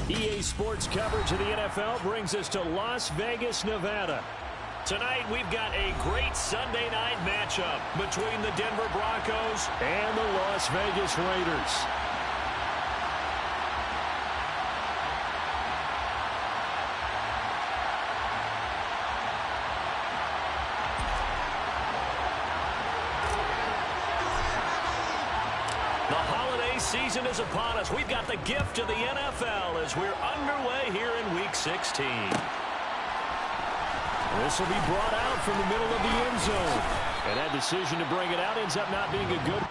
EA Sports coverage of the NFL brings us to Las Vegas, Nevada. Tonight, we've got a great Sunday night matchup between the Denver Broncos and the Las Vegas Raiders. The holiday season is upon us. We've got the gift of the NFL as we're underway here in Week 16. This will be brought out from the middle of the end zone. And that decision to bring it out ends up not being a good.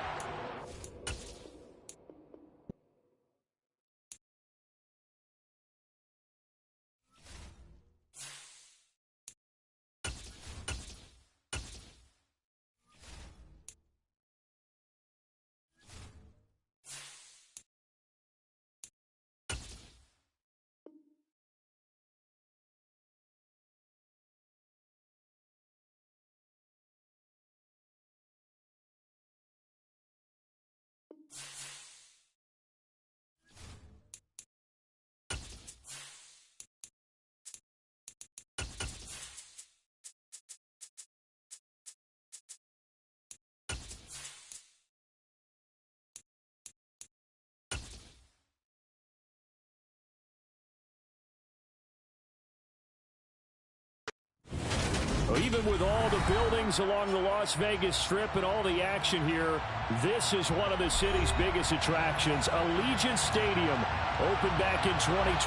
Even with all the buildings along the Las Vegas Strip and all the action here, this is one of the city's biggest attractions. Allegiant Stadium opened back in 2020.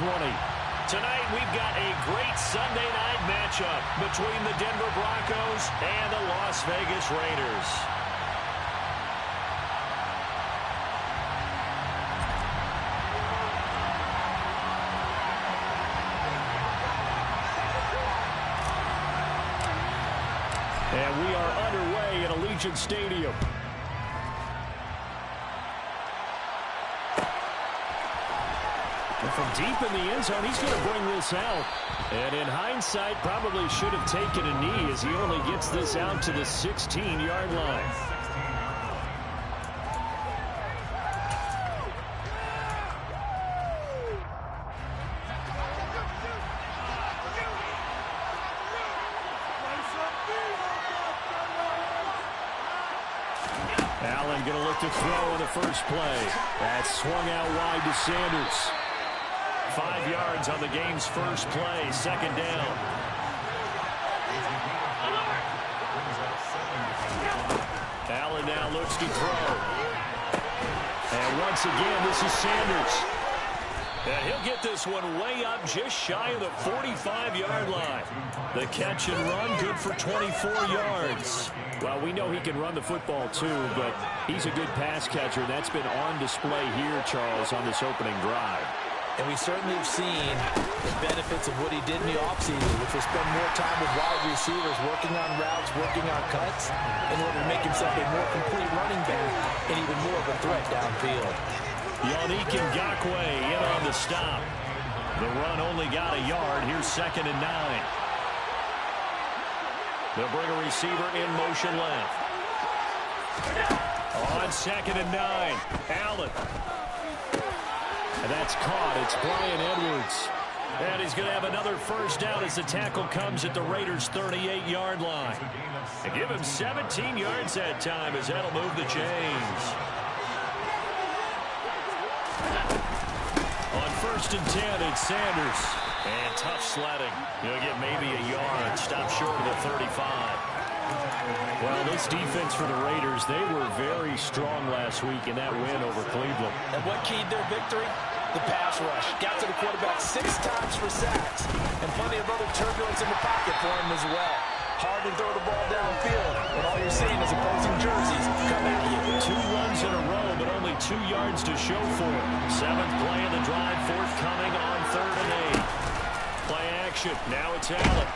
Tonight, we've got a great Sunday night matchup between the Denver Broncos and the Las Vegas Raiders. And we are underway at Allegiant Stadium. And from deep in the end zone, he's going to bring this out. And in hindsight, probably should have taken a knee as he only gets this out to the 16-yard line. Allen going to look to throw on the first play. That's swung out wide to Sanders. 5 yards on the game's first play, second down. Allen now looks to throw. And once again, this is Sanders. And he'll get this one way up just shy of the 45-yard line. The catch and run good for 24 yards. Well, we know he can run the football too, but he's a good pass catcher. That's been on display here, Charles, on this opening drive. And we certainly have seen the benefits of what he did in the offseason, which was spend more time with wide receivers, working on routes, working on cuts, in order to make himself a more complete running back and even more of a threat downfield. Yannick Ngakoue in on the stop. The run only got a yard. Here's 2nd and 9. They'll bring a receiver in motion left. On 2nd and 9, Allen. And that's caught. It's Brian Edwards. And he's going to have another first down as the tackle comes at the Raiders' 38-yard line. And give him 17 yards that time as that'll move the chains. On 1st and 10, it's Sanders. And tough sledding. He'll get maybe a yard. Stop short of the 35. Well, this defense for the Raiders, they were very strong last week in that win over Cleveland. And what keyed their victory? The pass rush. Got to the quarterback 6 times for sacks. And plenty of other turbulence in the pocket for him as well. Hard to throw the ball downfield when all you're seeing is opposing jerseys come at you. 2 runs in a row, but only 2 yards to show for it. 7th play of the drive, forthcoming on 3rd and 8. Play action. Now it's Allen.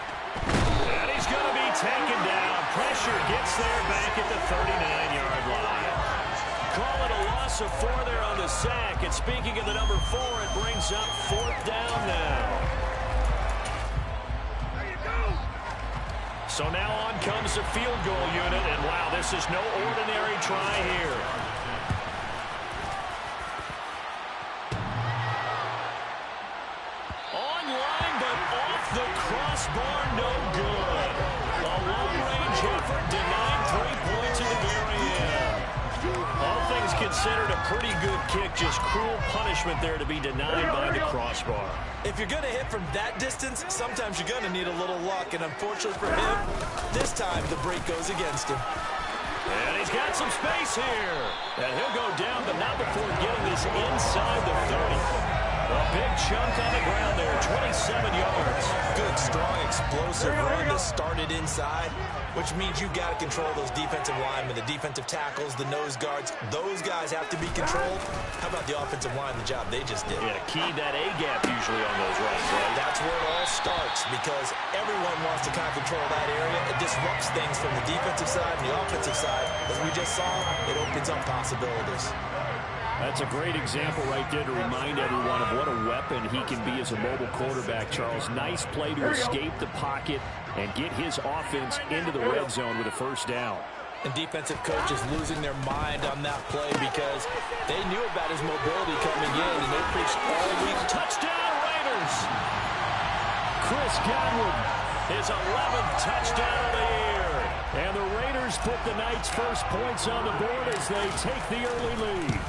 And he's going to be taken down. Pressure gets there back at the 39-yard line. Call it a loss of 4 there on the sack. And speaking of the number 4, it brings up 4th down now. So now on comes the field goal unit. And wow, this is no ordinary try here. crossbar, no good. A long-range effort denied 3 points in the very end. All things considered, a pretty good kick. Just cruel punishment there to be denied by the crossbar. If you're going to hit from that distance, sometimes you're going to need a little luck. And unfortunately for him, this time the break goes against him. And he's got some space here. And he'll go down, but not before getting this inside the 30. A big chunk on the ground there, 27 yards. Good, strong, explosive run that started inside, which means you've got to control those defensive linemen, the defensive tackles, the nose guards. Those guys have to be controlled. How about the offensive line, the job they just did? Yeah, key that A-gap usually on those runs, right? That's where it all starts, because everyone wants to kind of control that area. It disrupts things from the defensive side and the offensive side. As we just saw, it opens up possibilities. That's a great example right there to remind everyone of what a weapon he can be as a mobile quarterback, Charles. Nice play to escape the pocket and get his offense into the red zone with a first down. And defensive coaches losing their mind on that play because they knew about his mobility coming in, and they preached all week. Touchdown, Raiders! Chris Godwin, his 11th touchdown of the year. And the Raiders put the Knights' first points on the board as they take the early lead.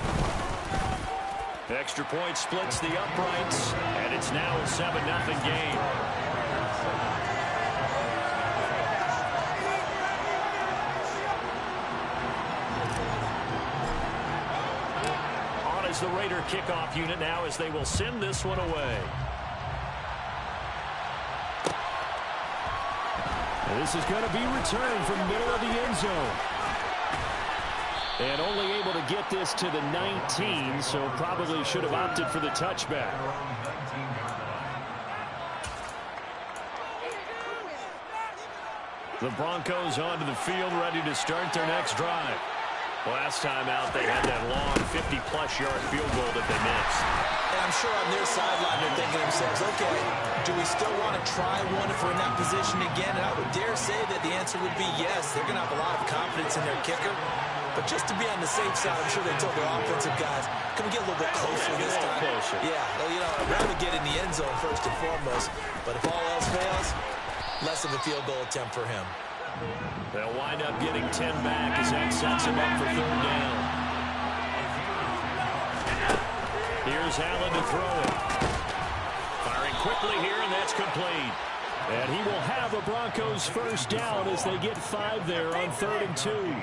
Extra point splits the uprights, and it's now a 7-0 game. On is the Raider kickoff unit now as they will send this one away. This is going to be returned from middle of the end zone. And only able to get this to the 19, so probably should have opted for the touchback. The Broncos onto the field, ready to start their next drive. Last time out, they had that long 50-plus yard field goal that they missed. And I'm sure on their sideline, they're thinking to themselves, okay, do we still want to try one if we're in that position again? And I would dare say that the answer would be yes. They're going to have a lot of confidence in their kicker. But just to be on the safe side, I'm sure they told their offensive guys, can we get a little bit closer this time? Closer. Yeah, well, you know, I'd rather get in the end zone first and foremost. But if all else fails, less of a field goal attempt for him. They'll wind up getting 10 back as that sets him up for third down. Here's Allen to throw it. Firing quickly here, and that's complete. And he will have a Broncos first down as they get 5 there on 3rd and 2.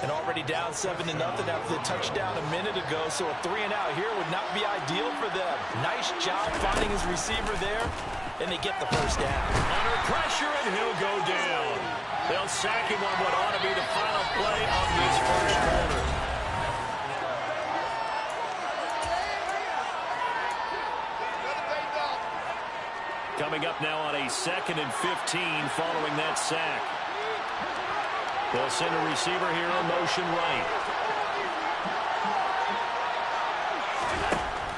And already down 7-0 after the touchdown a minute ago, so a 3-and-out here would not be ideal for them. Nice job finding his receiver there, and they get the first down. Under pressure, and he'll go down. They'll sack him on what ought to be the final play of this first quarter. Coming up now on a 2nd and 15 following that sack. They'll send a receiver here in motion right.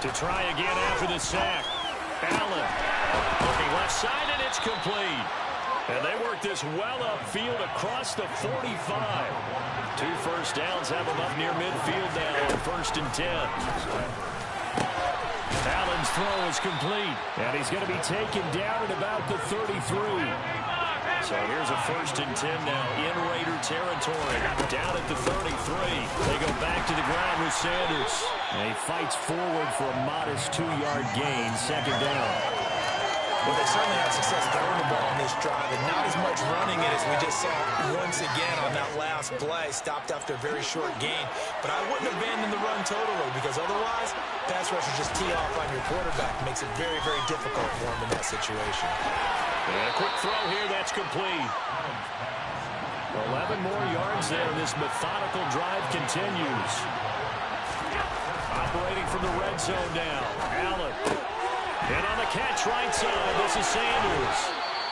To try again after the sack. Allen looking left side, and it's complete. And they work this well upfield across the 45. 2 first downs have them up near midfield now on 1st and 10. Allen's throw is complete, and he's going to be taken down at about the 33. So here's a 1st and 10 now in Raider territory. Down at the 33. They go back to the ground with Sanders. And he fights forward for a modest 2-yard gain, 2nd down. Well, they certainly had success throwing the ball on this drive, and not as much running it as we just saw once again on that last play. Stopped after a very short gain. But I wouldn't abandon the run totally, because otherwise, pass rushers just tee off on your quarterback. It makes it very, very difficult for him in that situation. And a quick throw here, that's complete. 11 more yards there, and this methodical drive continues. Operating from the red zone now, Allen. And on the catch right side, this is Sanders.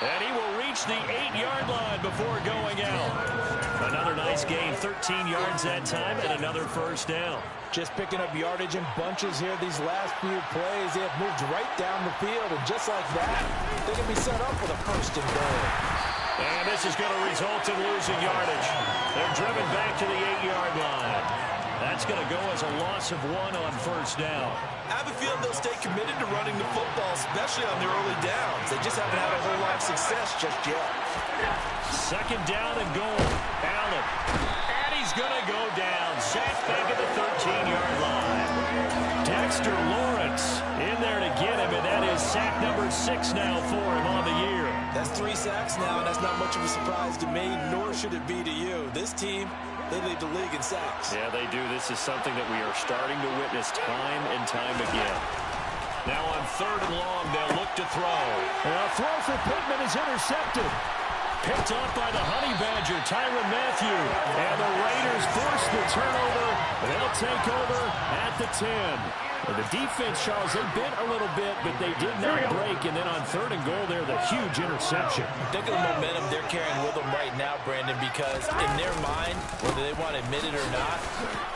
And he will reach the 8-yard line before going out. Another nice gain, 13 yards that time, and another first down. Just picking up yardage in bunches here these last few plays. They have moved right down the field, and just like that, they can be set up with a 1st and goal. And this is going to result in losing yardage. They're driven back to the 8-yard line. That's going to go as a loss of 1 on first down. I have a feeling they'll stay committed to running the football, especially on their early downs. They just haven't had a whole lot of success just yet. Second down and goal. Allen. And he's going to go down. Sacked back at the 13-yard line. Dexter Lawrence in there to get him, and that is sack number 6 now for him on the year. That's 3 sacks now, and that's not much of a surprise to me, nor should it be to you. This team, they lead the league in sacks. Yeah, they do. This is something that we are starting to witness time and time again. Now on 3rd and long, they'll look to throw. And a throw for Pittman is intercepted. Picked up by the Honey Badger, Tyrann Mathieu. And the Raiders force the turnover. They'll take over at the 10. And the defense, Charles, they bit a little bit, but they did not break. And then on 3rd and goal there, the huge interception. Think of the momentum they're carrying with them right now, Brandon, because in their mind, whether they want to admit it or not,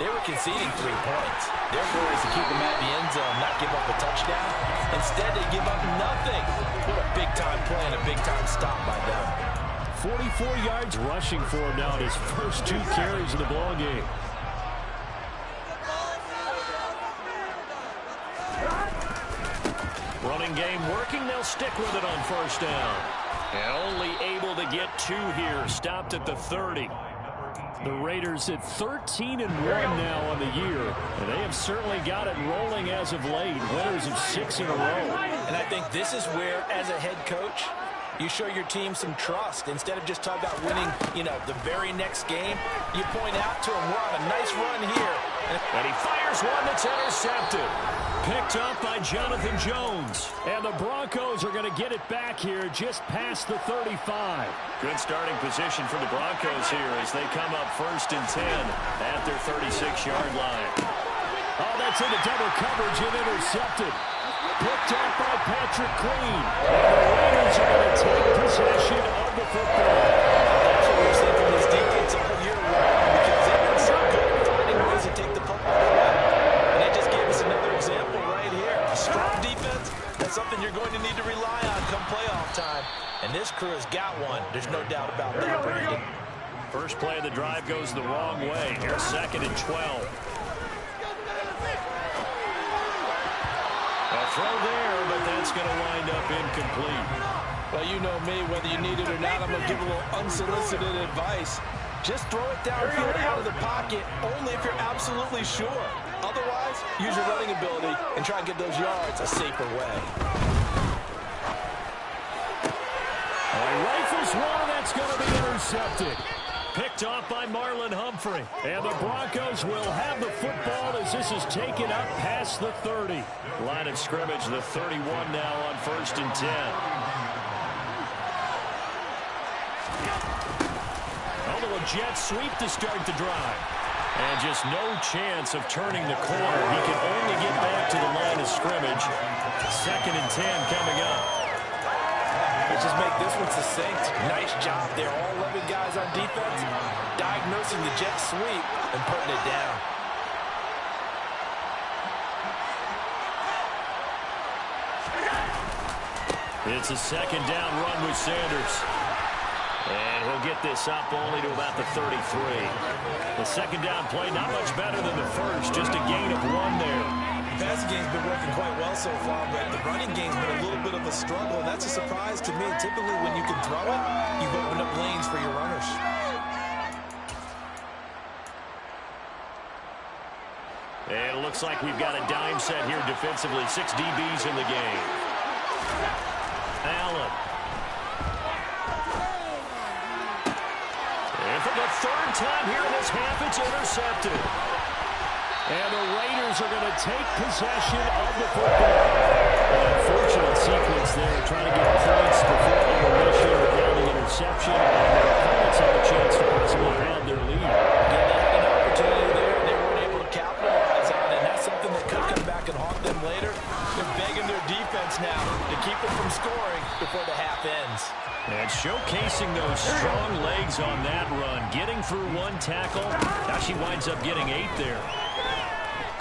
they were conceding 3 points. Their goal is to keep them at the end zone, not give up a touchdown. Instead, they give up nothing. What a big-time play and a big-time stop by them. 44 yards rushing for him now in his first 2 carries of the ballgame. Running game working. They'll stick with it on first down. And only able to get 2 here. Stopped at the 30. The Raiders at 13-1 now on the year. And they have certainly got it rolling as of late. Winners of 6 in a row. And I think this is where, as a head coach, you show your team some trust. Instead of just talking about winning, the very next game, you point out to them, we're on a nice run here. And he fires one that's intercepted. Picked up by Jonathan Jones. And the Broncos are going to get it back here just past the 35. Good starting position for the Broncos here as they come up 1st and 10 at their 36-yard line. Oh, that's into double coverage and intercepted. Picked up by Patrick Queen. And the Raiders are going to take possession of the football. That's what we've seen from this defense all year long, because they've been so good at finding ways to take the football away. And they just gave us another example right here. A strong defense, that's something you're going to need to rely on come playoff time. And this crew has got one. There's no doubt about that, Brandon. First play of the drive goes the wrong way. Here's 2nd and 12. Throw there, but that's going to wind up incomplete. Well, you know me, whether you need it or not, I'm going to give a little unsolicited advice. Just throw it downfield out of the pocket, only if you're absolutely sure. Otherwise, use your running ability and try and get those yards a safer way. He rifles one, that's going to be intercepted. Picked off by Marlon Humphrey. And the Broncos will have the football as this is taken up past the 30. Line of scrimmage, the 31 now on 1st and 10. A little jet sweep to start the drive. And just no chance of turning the corner. He can only get back to the line of scrimmage. 2nd and 10 coming up. Let's just make this one succinct. Nice job there. All 11 guys on defense diagnosing the jet sweep and putting it down. It's a 2nd down run with Sanders. And he'll get this up only to about the 33. The 2nd down play, not much better than the first, just a gain of 1 there. The passing game's been working quite well so far, but the running game's been a little bit of a struggle, and that's a surprise to me. Typically, when you can throw it, you've opened up lanes for your runners. And it looks like we've got a dime set here defensively. 6 DBs in the game. Allen. And for the 3rd time here in this half, it's intercepted. And the Raiders are going to take possession of the football. An unfortunate sequence there, trying to get points before intermission without the interception. And their opponents have a chance to possibly round their lead. Yeah, they had an opportunity there, and they weren't able to capitalize on it. And that's something that could come back and haunt them later. They're begging their defense now to keep them from scoring before the half ends. And showcasing those strong legs on that run. Getting through 1 tackle. Now she winds up getting 8 there.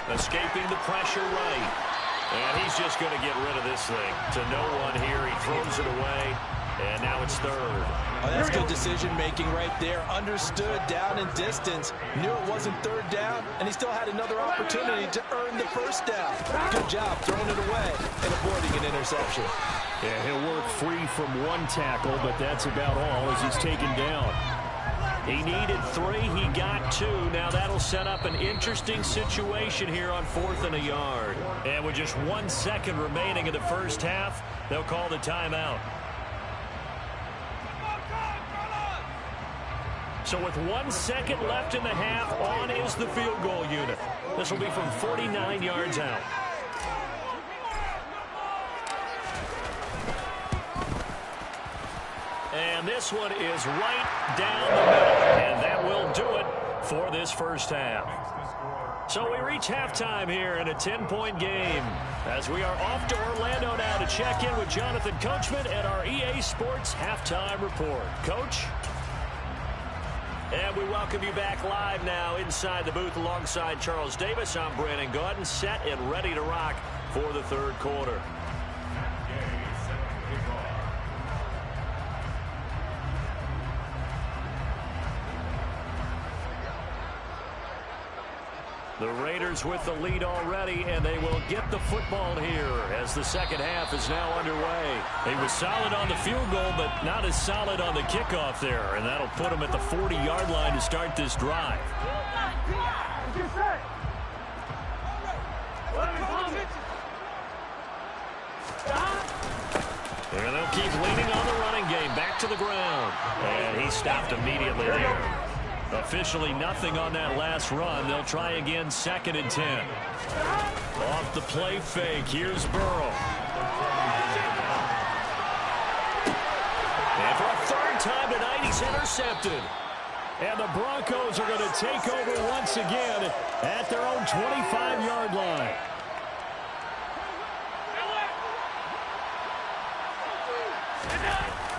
Escaping the pressure right. And he's just going to get rid of this thing. To no one here. He throws it away. And now it's third. Oh, that's good decision-making right there. Understood down and distance. Knew it wasn't third down, and he still had another opportunity to earn the first down. Good job throwing it away and avoiding an interception. Yeah, he'll work free from one tackle, but that's about all as he's taken down. He needed 3. He got 2. Now that'll set up an interesting situation here on 4th and a yard. And with just 1 second remaining in the first half, they'll call the timeout. So with 1 second left in the half, on is the field goal unit. This will be from 49 yards out. And this one is right down the middle. And that will do it for this first half. So we reach halftime here in a 10-point game as we are off to Orlando now to check in with Jonathan Coachman at our EA Sports Halftime Report. Coach? And we welcome you back live now inside the booth alongside Charles Davis. I'm Brandon Gaudin, set and ready to rock for the third quarter. The Raiders with the lead already, and they will get the football here as the second half is now underway. He was solid on the field goal, but not as solid on the kickoff there, and that'll put him at the 40-yard line to start this drive. And they'll keep leaning on the running game. Back to the ground. And he stopped immediately there. Officially nothing on that last run. They'll try again, 2nd and 10. Off the play fake. Here's Burrow. And for a 3rd time tonight, he's intercepted. And the Broncos are going to take over once again at their own 25-yard line.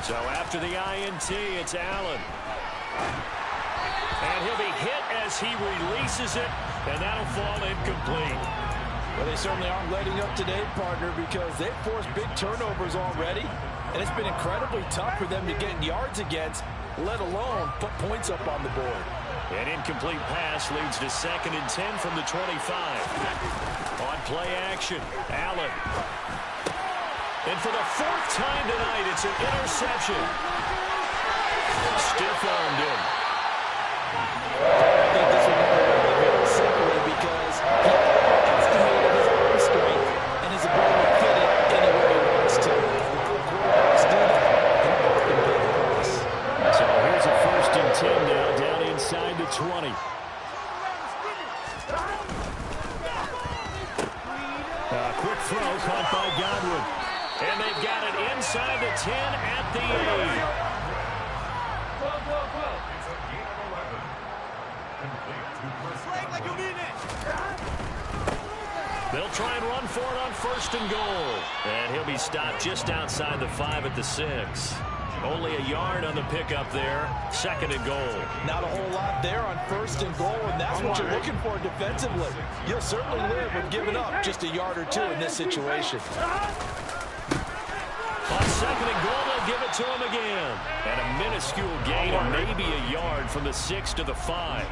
So after the INT, it's Allen. And he'll be hit as he releases it, and that'll fall incomplete. Well, they certainly aren't letting up today, partner, because they've forced big turnovers already, and it's been incredibly tough for them to get yards against, let alone put points up on the board. An incomplete pass leads to 2nd and 10 from the 25. On play action, Allen. And for the 4th time tonight, it's an interception. Stiff-armed him. I think this one went away very simply because he estimated his arm strength and his ability to fit it anywhere he wants to. Quarterbacks do that, and often pay the price. So here's a 1st and 10 now, down inside the 20. Quick throw caught by Godwin. And they've got it inside the 10 at the 8. They'll try and run for it on 1st and goal. And he'll be stopped just outside the 5 at the 6. Only a yard on the pickup there. 2nd and goal. Not a whole lot there on 1st and goal, and that's what you're looking for defensively. You'll certainly live with giving up just a yard or 2 in this situation. On 2nd and goal, they'll give it to him again. And a minuscule gain of maybe a yard from the 6 to the 5.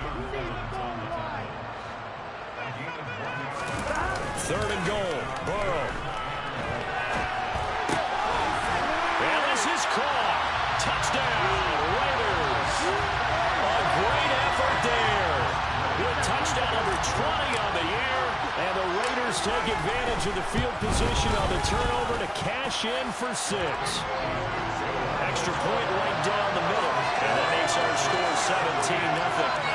3rd and goal. Burrow. And this is caught. Touchdown, Raiders. A great effort there. With touchdown number 20 on the year. And the Raiders take advantage of the field position on the turnover to cash in for 6. Extra point right down the middle. And that makes our score 17-0.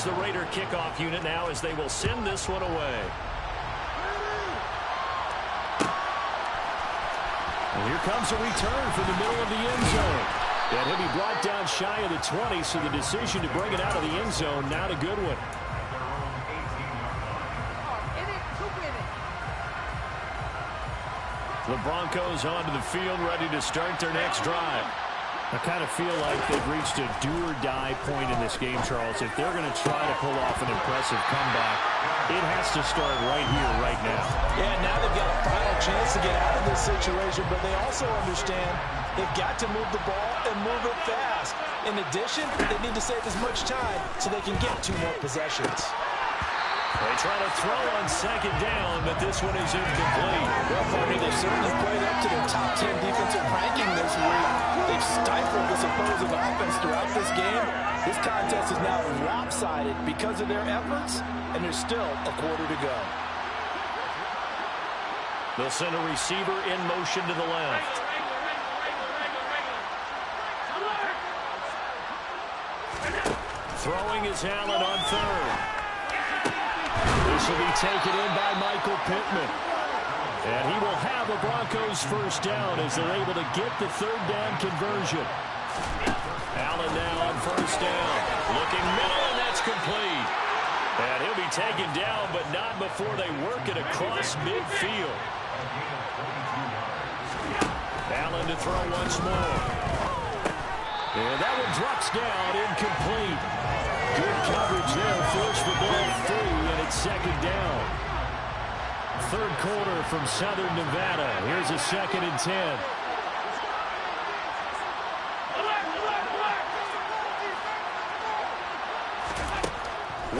The Raider kickoff unit now as they will send this one away. And here comes a return from the middle of the end zone. And he'll be brought down shy of the 20, so the decision to bring it out of the end zone, not a good one. The Broncos onto the field, ready to start their next drive. I kind of feel like they've reached a do-or-die point in this game, Charles. If they're going to try to pull off an impressive comeback, it has to start right here, right now. Yeah, now they've got a final chance to get out of this situation, but they also understand they've got to move the ball and move it fast. In addition, they need to save as much time so they can get 2 more possessions. They try to throw on second down, but this one is incomplete. Well, partner, they've certainly played up to their top 10 defensive ranking this week. They've stifled this opposing offense throughout this game. This contest is now lopsided because of their efforts, and there's still a quarter to go. They'll send a receiver in motion to the left. Throwing is Allen on third. This will be taken in by Michael Pittman. And he will have the Broncos first down as they're able to get the third down conversion. Allen now on first down. Looking middle, and that's complete. And he'll be taken down, but not before they work it across midfield. Allen to throw once more. And that one drops down, incomplete. Good coverage there, forced the ball free, and it's second down. Third quarter from Southern Nevada. Here's a 2nd and 10.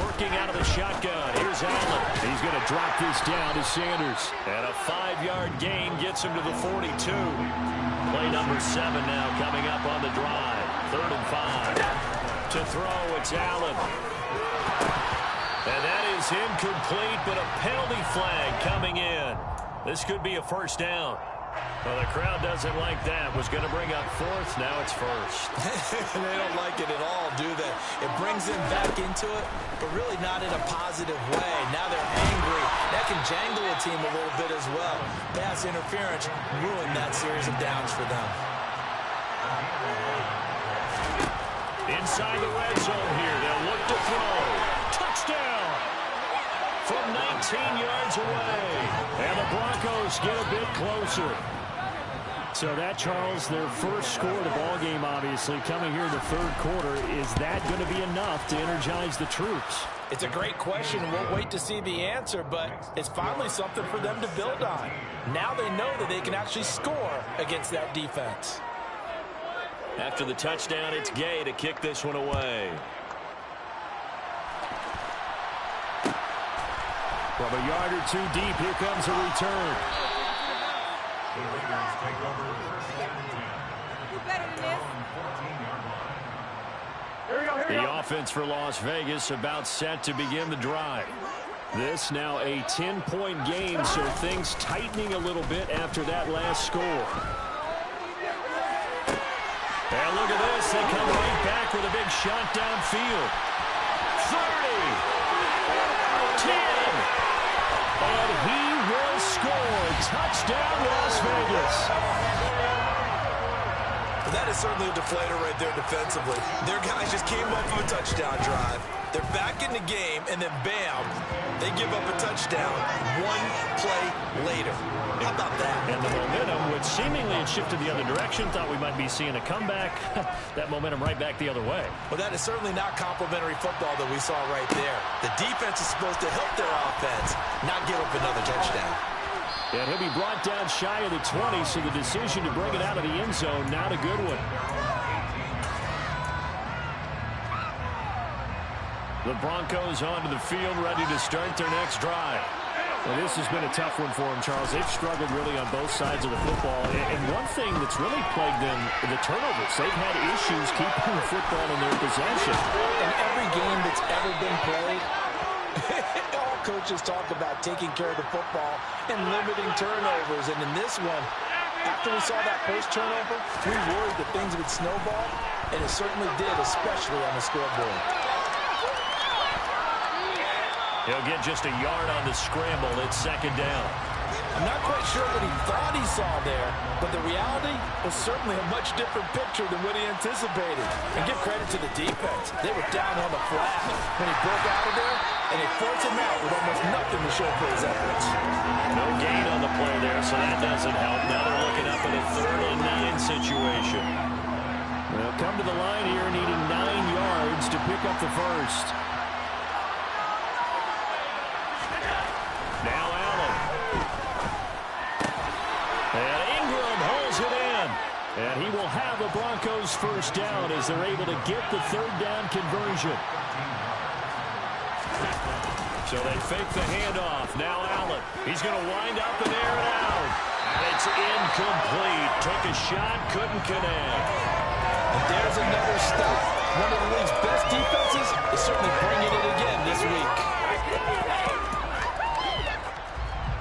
Working out of the shotgun. Here's Allen. He's going to drop this down to Sanders. And a 5-yard gain gets him to the 42. Play number 7 now coming up on the drive. 3rd and 5. To throw, it's Allen. And that is incomplete, but a penalty flag coming in. This could be a first down. Well, the crowd doesn't like that. Was going to bring up 4th. Now it's 1st. They don't like it at all, do they? It brings them back into it, but really not in a positive way. Now they're angry. That can jangle a team a little bit as well. Pass interference ruined that series of downs for them. Inside the red zone here. They'll look to throw. Touchdown! From 19 yards away. And the Broncos get a bit closer. So that, Charles, their first score of the ballgame, obviously, coming here in the 3rd quarter. Is that going to be enough to energize the troops? It's a great question. We'll wait to see the answer, but it's finally something for them to build on. Now they know that they can actually score against that defense. After the touchdown, it's Gay to kick this one away. From a yard or 2 deep, here comes a return. The offense for Las Vegas about set to begin the drive. This now a 10-point game, so things tightening a little bit after that last score. And look at this. They come right back with a big shot downfield. 30. 10. And he will score. Touchdown, Las Vegas. That is certainly a deflator right there defensively. Their guys just came off of a touchdown drive. They're back in the game, and then bam, they give up a touchdown 1 play later. How about that? And the momentum, which seemingly had shifted the other direction, thought we might be seeing a comeback. That momentum right back the other way. Well, that is certainly not complimentary football that we saw right there. The defense is supposed to help their offense, not give up another touchdown. And he'll be brought down shy of the 20, so the decision to bring it out of the end zone, not a good one. The Broncos onto the field, ready to start their next drive. Well, this has been a tough one for them, Charles. They've struggled really on both sides of the football. And one thing that's really plagued them, the turnovers. They've had issues keeping the football in their possession. In every game that's ever been played, all coaches talk about taking care of the football and limiting turnovers. And in this one, after we saw that first turnover, we worried that things would snowball, and it certainly did, especially on the scoreboard. He'll get just a yard on the scramble. It's second down. I'm not quite sure what he thought he saw there, but the reality was certainly a much different picture than what he anticipated. And give credit to the defense. They were down on the flat when he broke out of there, and they forced him out with almost nothing to show for his efforts. No gain on the play there, so that doesn't help. Now they're looking up at a 3rd and 9 situation. They'll come to the line here needing 9 yards to pick up the first. Now Allen. And Ingram holds it in. And he will have a Broncos first down as they're able to get the third down conversion. So they fake the handoff. Now Allen. He's going to wind up and air it out. And it's incomplete. Took a shot, couldn't connect. And there's another stop. One of the league's best defenses is certainly bringing it again this week.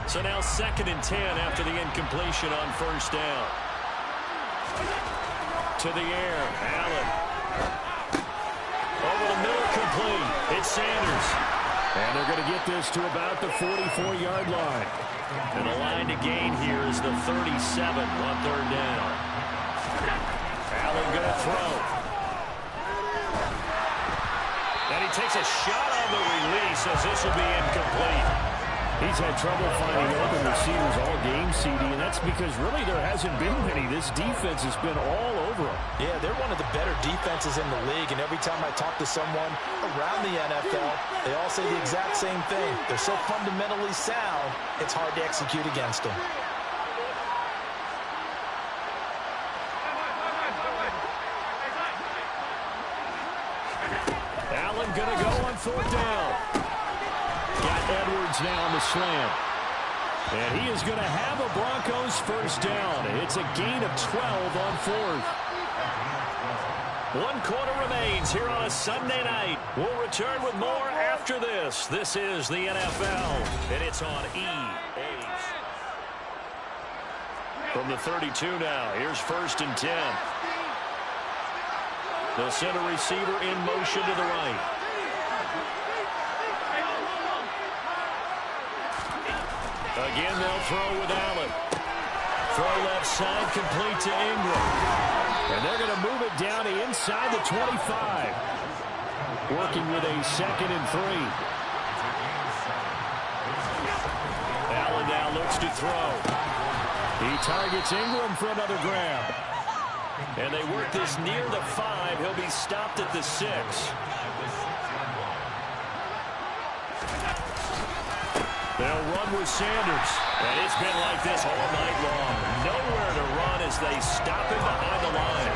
So now 2nd and 10 after the incompletion on first down. To the air, Allen. Over the middle, complete. It's Sanders. And they're going to get this to about the 44-yard line. And the line to gain here is the 37 on third down. Allen going to throw. And he takes a shot on the release as this will be incomplete. He's had trouble finding open receivers all game, CD, and that's because really there hasn't been many. This defense has been all over them. Yeah, they're one of the better defenses in the league, and every time I talk to someone around the NFL, they all say the exact same thing. They're so fundamentally sound, it's hard to execute against them. Allen going to go on fourth down. Got Edwards now on the slant. And he is going to have a Broncos first down. It's a gain of 12 on fourth. 1 quarter remains here on a Sunday night. We'll return with more after this. This is the NFL, and it's on EA. From the 32 now, here's 1st and 10. They'll send a receiver in motion to the right. Again, they'll throw with Allen. Throw left side, complete to Ingram. And they're going to move it down to inside the 25. Working with a 2nd and 3. Allen now looks to throw. He targets Ingram for another grab. And they work this near the 5. He'll be stopped at the 6. They'll run with Sanders. And it's been like this all night long. Nowhere to run as they stop him behind the line.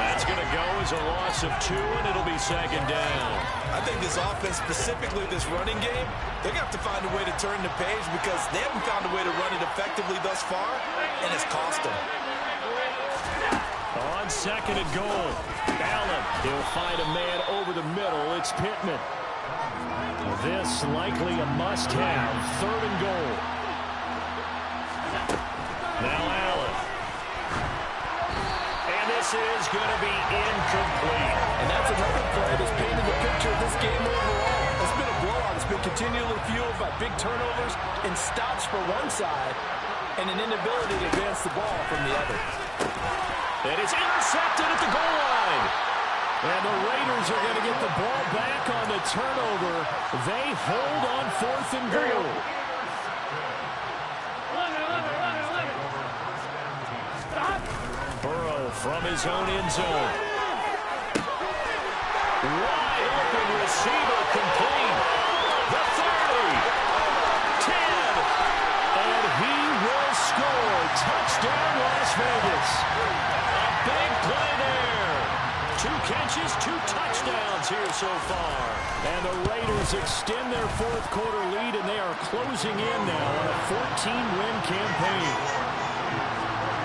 That's going to go as a loss of 2, and it'll be 2nd down. I think this offense, specifically this running game, they're going to have to find a way to turn the page because they haven't found a way to run it effectively thus far, and it's cost them. On 2nd and goal, Allen, he'll find a man over the middle. It's Pittman. This likely a must-have. 3rd and goal. Now Allen. And this is going to be incomplete. And that's another play that's painted the picture of this game overall. It's been a blowout. It's been continually fueled by big turnovers and stops for one side and an inability to advance the ball from the other. And it's intercepted at the goal line. And the Raiders are going to get the ball back on the turnover. They hold on 4th and goal. Burrow from his own end zone. Wide open receiver complete. The 30. 10. And he will score. Touchdown Las Vegas. A big play there. 2 catches, 2 touchdowns here so far. And the Raiders extend their 4th quarter lead, and they are closing in now on a 14-win campaign.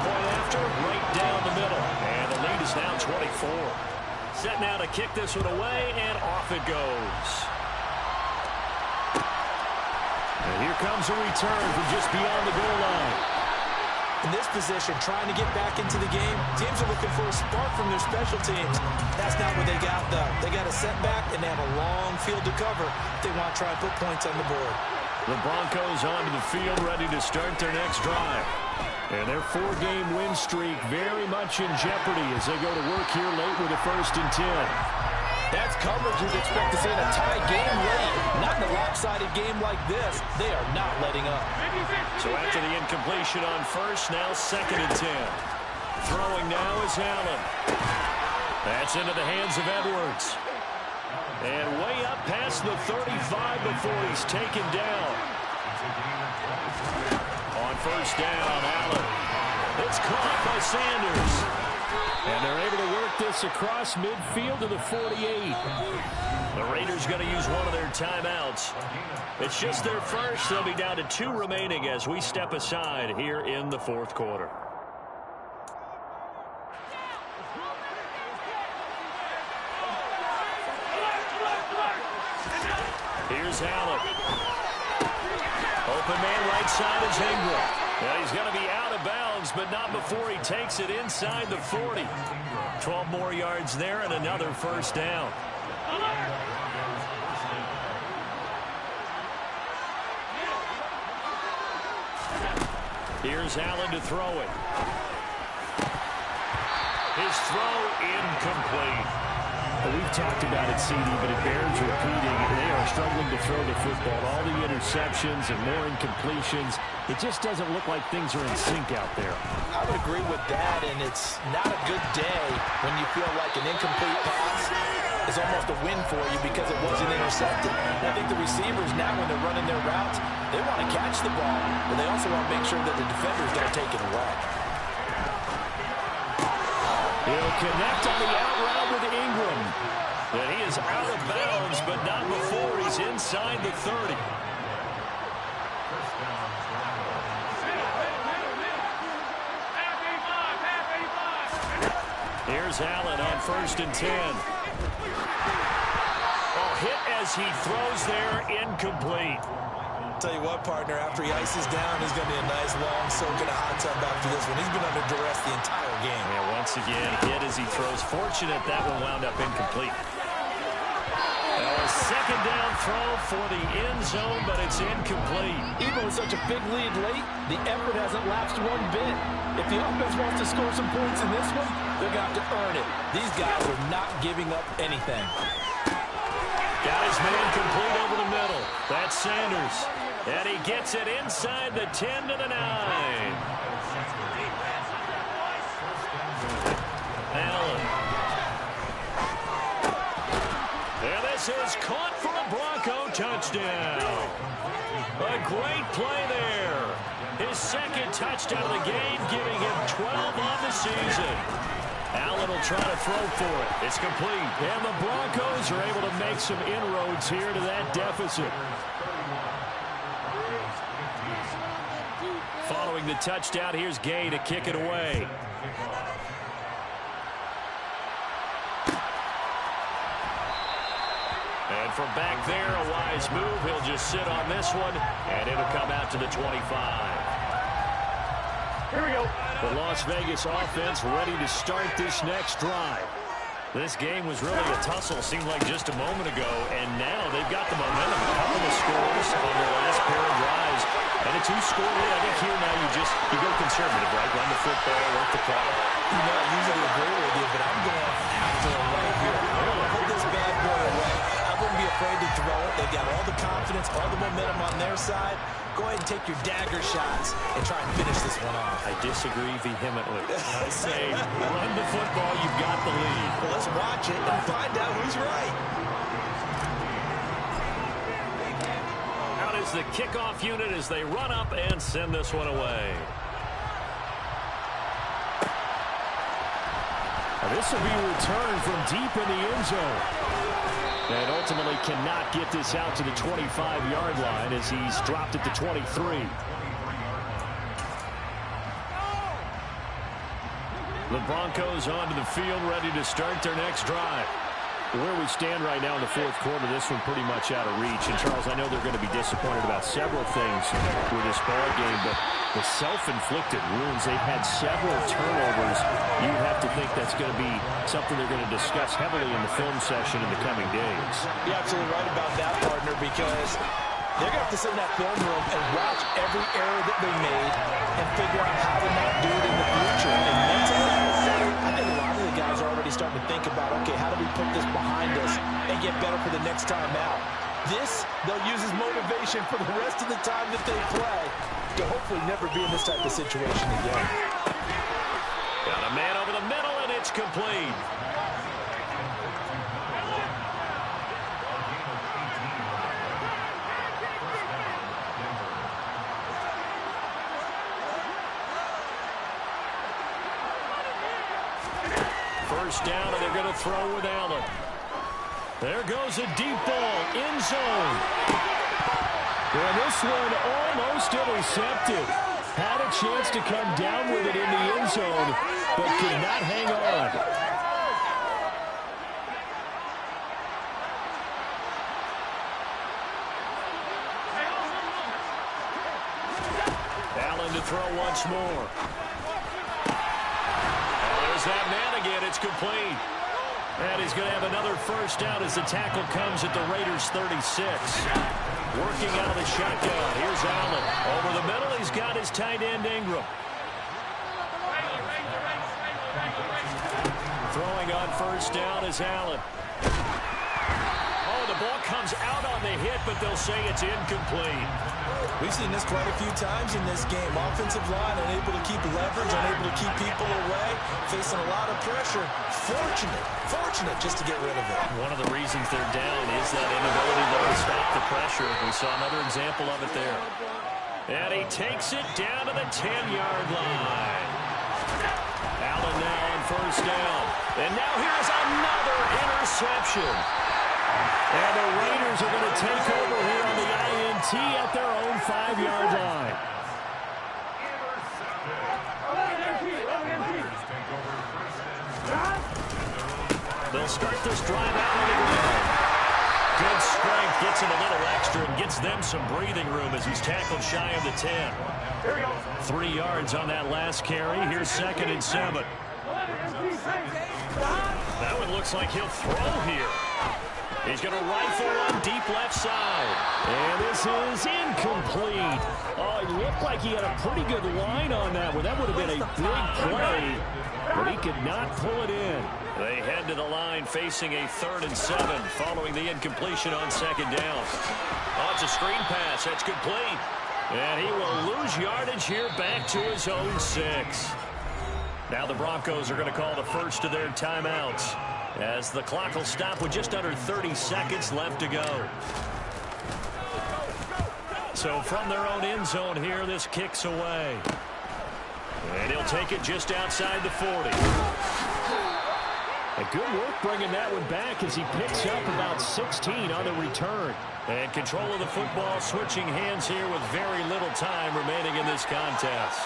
Point after, right down the middle. And the lead is now 24. Set now to kick this one away, and off it goes. And here comes a return from just beyond the goal line. In this position, trying to get back into the game, teams are looking for a spark from their special teams. That's not what they got, though. They got a setback, and they have a long field to cover if they want to try and put points on the board. The Broncos onto the field, ready to start their next drive. And their 4-game win streak very much in jeopardy as they go to work here late with a 1st and 10. That's coverage you'd expect to see in a tie game late. Not in a lopsided game like this. They are not letting up. So after the incompletion on 1st, now 2nd and 10. Throwing now is Allen. That's into the hands of Edwards. And way up past the 35 before he's taken down. On first down, Allen. It's caught by Sanders. And they're able to work this across midfield to the 48. The Raiders going to use one of their timeouts. It's just their first. They'll be down to 2 remaining as we step aside here in the fourth quarter. Here's Allen. Open man right side is Ingram. And he's going to be out of bounds, but not before he takes it inside the 40. 12 more yards there and another first down. Here's Allen to throw it. His throw incomplete. We've talked about it, CD, but it bears repeating. They are struggling to throw the football. All the interceptions and more incompletions. It just doesn't look like things are in sync out there. I would agree with that, and it's not a good day when you feel like an incomplete pass is almost a win for you because it wasn't intercepted. And I think the receivers now, when they're running their routes, they want to catch the ball, but they also want to make sure that the defenders don't take it away. He'll connect on the out route with Ingram. And he is out of bounds, but not before he's inside the 30. Here's Allen on first and 10. Oh, hit as he throws there, incomplete. Tell you what, partner, after he ices down, he's going to be a nice long soak in a hot tub after this one. He's been under duress the entire game. Yeah, once again, hit as he throws. Fortunate that one wound up incomplete. A second down throw for the end zone, but it's incomplete. Even with such a big lead late, the effort hasn't lapsed one bit. If the offense wants to score some points in this one, they're going to have to earn it. These guys are not giving up anything. Got his man complete over the middle. That's Sanders. And he gets it inside the 10 to the 9. Allen. And this is caught for a Bronco touchdown. A great play there. His second touchdown of the game, giving him 12 on the season. Allen will try to throw for it. It's complete. And the Broncos are able to make some inroads here to that deficit. Following the touchdown, here's Gay to kick it away. And from back there, a wise move. He'll just sit on this one, and it'll come out to the 25. Here we go. The Las Vegas offense ready to start this next drive. This game was really a tussle, seemed like just a moment ago, and now they've got the momentum. A couple of scores on their last pair of drives, and a 2-score lead. I think here now you go conservative, right? Run the football, work the clock. You know, I usually agree with you, but I'm going after him right here. I want to put this bad boy away. I wouldn't be afraid to throw it. They've got all the confidence, all the momentum on their side. Go ahead and take your dagger shots and try and finish this one off. I disagree vehemently. I say, run the football, you've got the lead. Well, let's watch it and find out who's right. Out is the kickoff unit as they run up and send this one away. Now this will be returned from deep in the end zone. And ultimately cannot get this out to the 25-yard line as he's dropped at the 23. The Broncos onto the field, ready to start their next drive. Where we stand right now in the fourth quarter, this one pretty much out of reach. And, Charles, I know they're going to be disappointed about several things with this ball game, but the self-inflicted wounds, they've had several turnovers. You have to think that's going to be something they're going to discuss heavily in the film session in the coming days. You're absolutely right about that, partner, because they're going to have to sit in that film room and watch every error that they made and figure out how to not do it in the future. And mentally, I think a lot of the guys are already starting to think about, okay, how do we put this behind us and get better for the next time out? This, they'll use as motivation for the rest of the time that they play to hopefully never be in this type of situation again. Got a man over the middle, and it's complete. first down, and they're going to throw with Allen. There goes a deep ball, end zone. And this one almost intercepted. Had a chance to come down with it in the end zone, but could not hang on. Allen to throw once more. There's that man again. It's complete. And he's going to have another first down as the tackle comes at the Raiders' 36. Working out of the shotgun. Here's Allen. Over the middle, he's got his tight end, Ingram. Throwing on first down is Allen. Oh, the ball comes out on the hit, but they'll say it's incomplete. We've seen this quite a few times in this game. Offensive line unable to keep leverage, unable to keep people away, facing a lot of pressure. Fortunate just to get rid of it. One of the reasons they're down is that inability to stop the pressure. We saw another example of it there. And he takes it down to the 10-yard line. Allen now on first down. And now here's another interception. And the Raiders are going to take over here on the INT at their own 5-yard line. They'll start this drive out on the ground. Good strength, gets him a little extra and gets them some breathing room as he's tackled shy of the 10. 3 yards on that last carry. Here's 2nd and 7. That one looks like he'll throw here. He's going to rifle one deep left side. And this is incomplete. Oh, it looked like he had a pretty good line on that one. That would have been a big play, but he could not pull it in. They head to the line facing a 3rd and 7 following the incompletion on 2nd down. Oh, it's a screen pass. That's complete. And he will lose yardage here back to his own 6. Now the Broncos are going to call the first of their timeouts, as the clock will stop with just under 30 seconds left to go. So from their own end zone here, this kicks away. And he'll take it just outside the 40. A good work bringing that one back as he picks up about 16 on the return. And control of the football switching hands here with very little time remaining in this contest.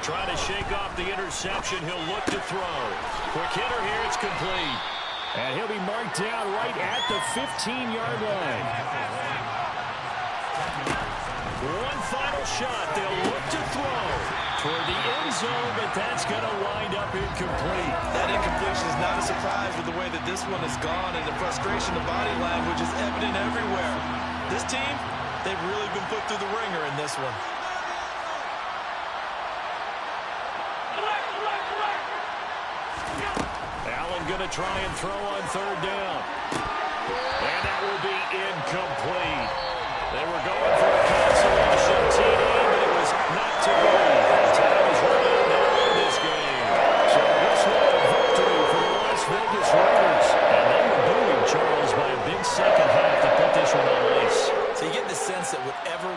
Trying to shake off the interception. He'll look to throw. Quick hitter here. It's complete. And he'll be marked down right at the 15-yard line. One final shot. They'll look to throw toward the end zone, but that's going to wind up incomplete. That incompletion is not a surprise with the way that this one has gone, and the frustration of body language is evident everywhere. This team, they've really been put through the ringer in this one. Allen going to try and throw on 3rd down.